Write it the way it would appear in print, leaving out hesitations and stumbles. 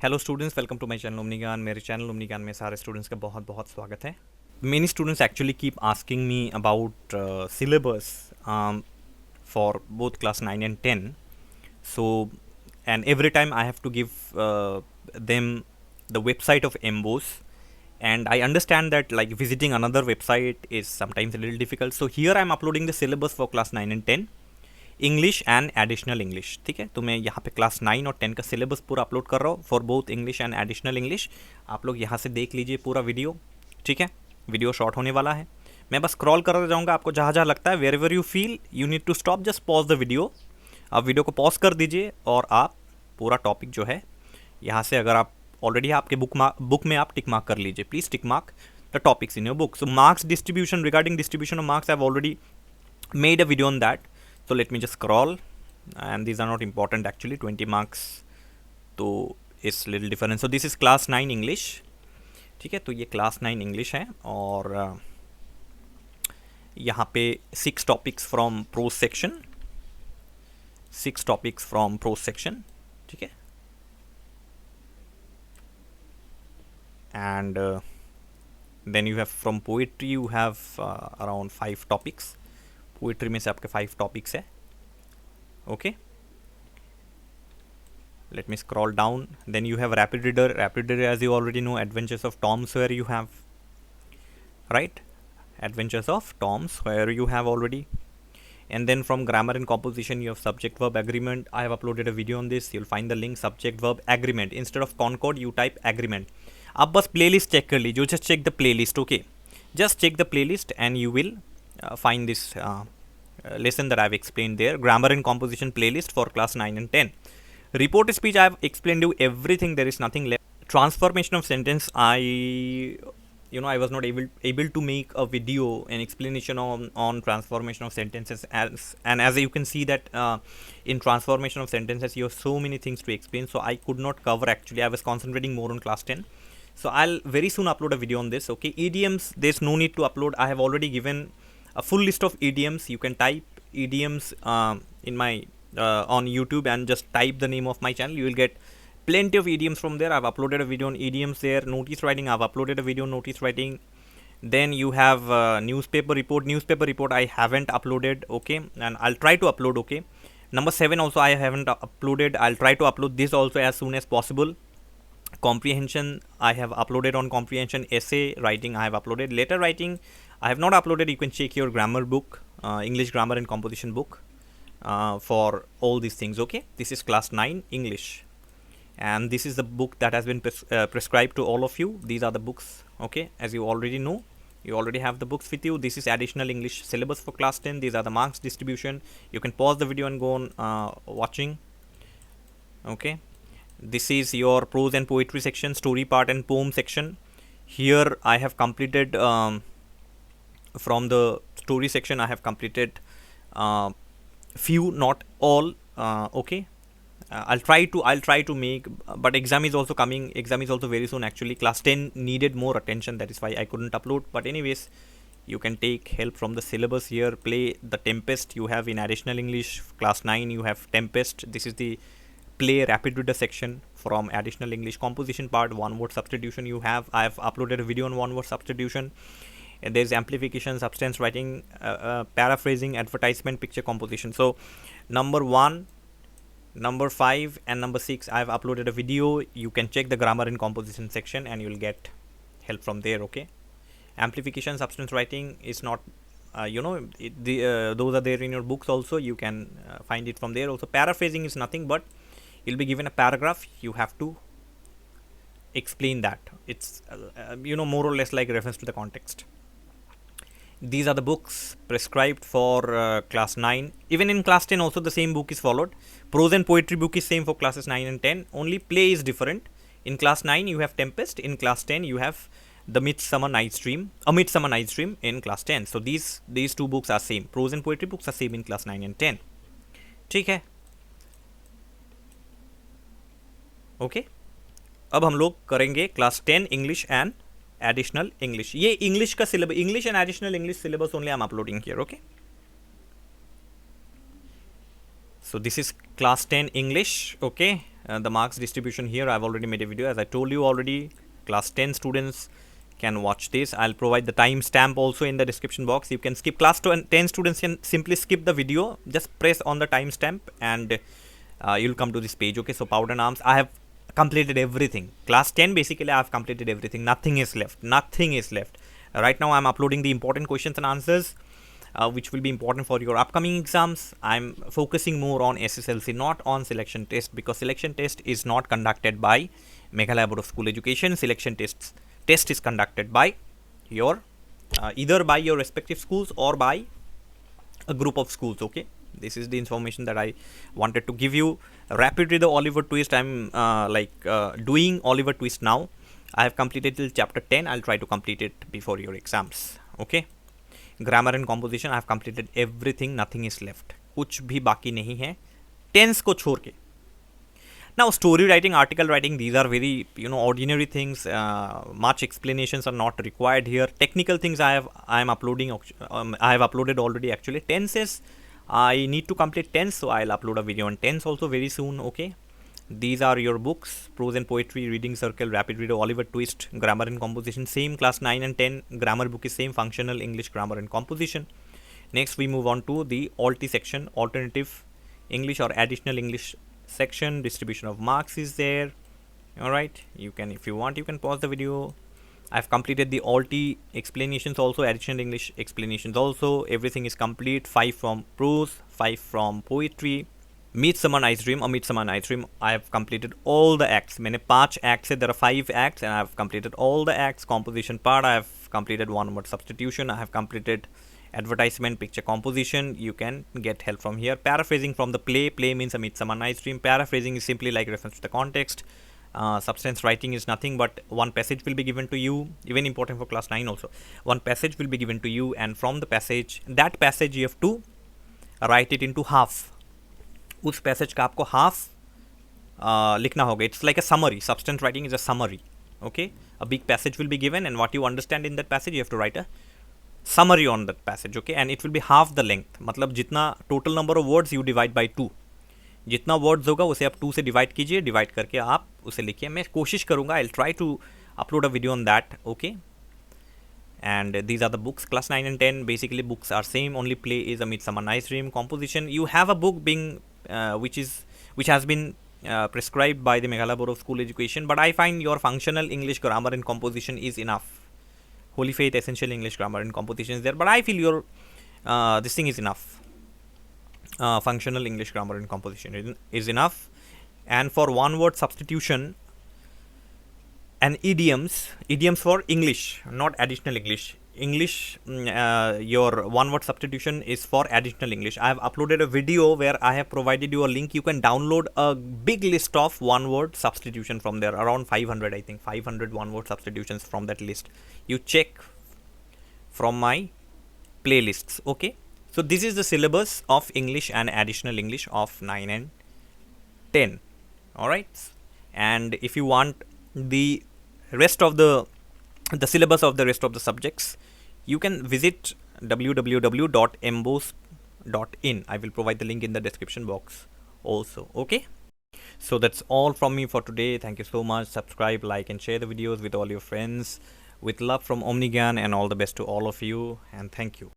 Hello students, welcome to my channel Omni Gyan. मेरे channel Omni ज्ञान में सारे स्टूडेंट्स का बहुत बहुत स्वागत है। Many students actually keep asking me about syllabus for both class 9 and 10. So, and every time I have to give them the website of MBOS, and I understand that like visiting another website is sometimes a little difficult. So here I am uploading the syllabus for class 9 and 10, English and additional English. ठीक है, तो मैं यहाँ पे class 9 और 10 का syllabus पूरा upload कर रहा हूँ for both English and additional English. आप लोग यहाँ से देख लीजिए पूरा वीडियो। ठीक है, वीडियो शॉर्ट होने वाला है, मैं बस स्क्रॉल करते जाऊँगा। आपको जहाँ जहाँ लगता है, wherever you feel you need to stop, just pause the video. आप वीडियो को पॉज कर दीजिए और आप पूरा टॉपिक जो है यहाँ से, अगर आप ऑलरेडी आपके बुक में आप टिक मार्क कर लीजिए। Please tick mark the topics in your book. So marks distribution, regarding distribution of marks, I have already made a video on that. So let me just scroll, and these are not important actually, 20 marks तो is little different. So this is class 9 English. ठीक है, तो ये class 9 English है और यहाँ पे 6 topics from prose section, 6 topics from prose section. ठीक है, and then you have from poetry you have around 5 topics. Poetry में से आपके 5 टॉपिक्स है। Okay, let me scroll down. Then you have rapid reader. Rapid reader, as you already know, adventures of Tom Sawyer you have, right? Adventures of Tom Sawyer you have already. And then from grammar and composition you have subject verb agreement. I have uploaded a video on this, you'll find the link. Subject verb agreement, instead of concord you type agreement. आप बस playlist check कर लीजिए, just check the playlist. Okay, just check the playlist and you will find this lesson that I have explained there. Grammar and composition playlist for class 9 and 10. Report speech, I have explained you everything, there is nothing left. Transformation of sentence, I was not able to make a video, an explanation on transformation of sentences, as you can see that in transformation of sentences you have so many things to explain, so I could not cover. Actually I was concentrating more on class 10, so I'll very soon upload a video on this. Okay, idioms, there's no need to upload. I have already given a full list of idioms. You can type idioms in my on YouTube and just type the name of my channel. You will get plenty of idioms from there. I've uploaded a video on idioms there. Notice writing, I've uploaded a video on notice writing. Then you have newspaper report. Newspaper report I haven't uploaded. Okay, and I'll try to upload. Okay, number 7 also I haven't uploaded. I'll try to upload this also as soon as possible. Comprehension, I have uploaded on comprehension. Essay writing I have uploaded. Letter writing I have not uploaded. You can check your grammar book, English grammar and composition book for all these things. Okay, this is class 9 English, and this is the book that has been prescribed to all of you. These are the books. Okay, as you already know, you already have the books with you. This is additional English syllabus for class 10. These are the marks distribution. You can pause the video and go on watching. Okay, this is your prose and poetry section, story part and poem section. Here I have completed from the story section I have completed few, not all. Okay, I'll try to make, but exam is also coming. Exam is also very soon actually. Class 10 needed more attention, that is why I couldn't upload. But anyways, you can take help from the syllabus here. Play the Tempest you have in additional English. Class 9 you have Tempest. This is the play rapid reader section from additional English. Composition part, one word substitution you have. I have uploaded a video on one word substitution. And there's amplification, substance writing, paraphrasing, advertisement, picture composition. So number 1, number 5 and number 6 I have uploaded a video. You can check the grammar and composition section and you'll get help from there. Okay, amplification, substance writing is not those are there in your books also. You can find it from there also. Paraphrasing is nothing but you'll be given a paragraph, you have to explain that. It's more or less like reference to the context. These are the books prescribed for class 9. Even in class 10 also the same book is followed. Prose and poetry book is same for classes 9 and 10. Only play is different. In class 9 you have Tempest. In class 10 you have the Midsummer Night's Dream. A Midsummer Night's Dream in class 10. So these two books are same. Prose and poetry books are same in class 9 and 10. ठीक है, okay. अब हम लोग करेंगे class 10 English and additional English. ये English का syllabus, English and additional English syllabus only I am uploading here. Okay, so this is class 10 English. Okay, the marks distribution here, I've already made a video. As I told you already, class 10 students can watch this. I'll provide the timestamp also in the description box. You can skip. Class 10 students can simply skip the video. Just press on the timestamp and you'll come to this page. Okay, so powder and arms, I have completed everything. Class 10, basically I have completed everything. Nothing is left. Nothing is left. Right now I'm uploading the important questions and answers, which will be important for your upcoming exams. I'm focusing more on SSLC, not on selection test, because selection test is not conducted by Meghalaya Board of School Education. Selection test is conducted by your either by your respective schools or by a group of schools. Okay, this is the information that I wanted to give you. Rapidly, the Oliver Twist, I'm doing Oliver Twist now. I have completed till chapter 10. I'll try to complete it before your exams. Okay, grammar and composition, I have completed everything. Nothing is left. कुछ भी बाकी नहीं है tense को छोड़ के. Now, story writing, article writing, these are very, ordinary things. Much explanations are not required here. Technical things I have uploaded already actually. Tenses, I need to complete tense, so I'll upload a video on tense also very soon. Okay. These are your books: Prose and Poetry, Reading Circle, Rapid Reader, Oliver Twist, Grammar and Composition. Same class 9 and 10 grammar book is same, Functional English, Grammar and Composition. Next, we move on to the ALTI section, Alternative English or Additional English section. Distribution of marks is there. All right, you can, if you want, you can pause the video. I've completed the ALTI explanations also, additional English explanations also. Everything is complete. 5 from prose, 5 from poetry. Midsummer Night's Dream or Midsummer Night's Dream, I have completed all the acts. मैंने 5 acts है, there are 5 acts and I have completed all the acts. Composition part, I have completed one word substitution. I have completed advertisement, picture composition. You can get help from here. Paraphrasing from the play. Play means A Midsummer Night's Dream. Paraphrasing is simply like reference to the context. Substance writing is nothing but one passage will be given to you, even important for class 9 also. One passage will be given to you, and from the passage, that passage you have to write it into half. उस passage का आपको half लिखना होगा. It's like a summary. Substance writing is a summary. Okay, a big passage will be given and what you understand in that passage you have to write a summary on that passage. Okay, and it will be half the length. मतलब जितना total number of words you divide by 2, जितना words होगा उसे आप 2 से divide कीजिए. Divide करके आप उसे लिखिए. मैं कोशिश करूँगा, I will try to upload a video on that. Okay, and these are the books. Class 9 and 10 basically books are same, only play is A Midsummer Night's Dream. Composition, you have a book being which has been prescribed by the Meghalaya Board of School Education, but I find your Functional English, Grammar and Composition is enough. Holy Faith, Essential English, Grammar and Composition is there, but I feel your this thing is enough. Functional English, Grammar and Composition is enough. And for one word substitution and idioms for English, not additional English. Your one word substitution is for additional English. I have uploaded a video where I have provided you a link. You can download a big list of one word substitution from there, around 500, I think 500 one word substitutions from that list. You check from my playlists. Okay, so this is the syllabus of English and additional English of 9 and 10. All right, and if you want the rest of the syllabus of the rest of the subjects, you can visit www.embos.in. I will provide the link in the description box also. Okay, so that's all from me for today. Thank you so much. Subscribe, like and share the videos with all your friends. With love from OmniGyan, and all the best to all of you, and thank you.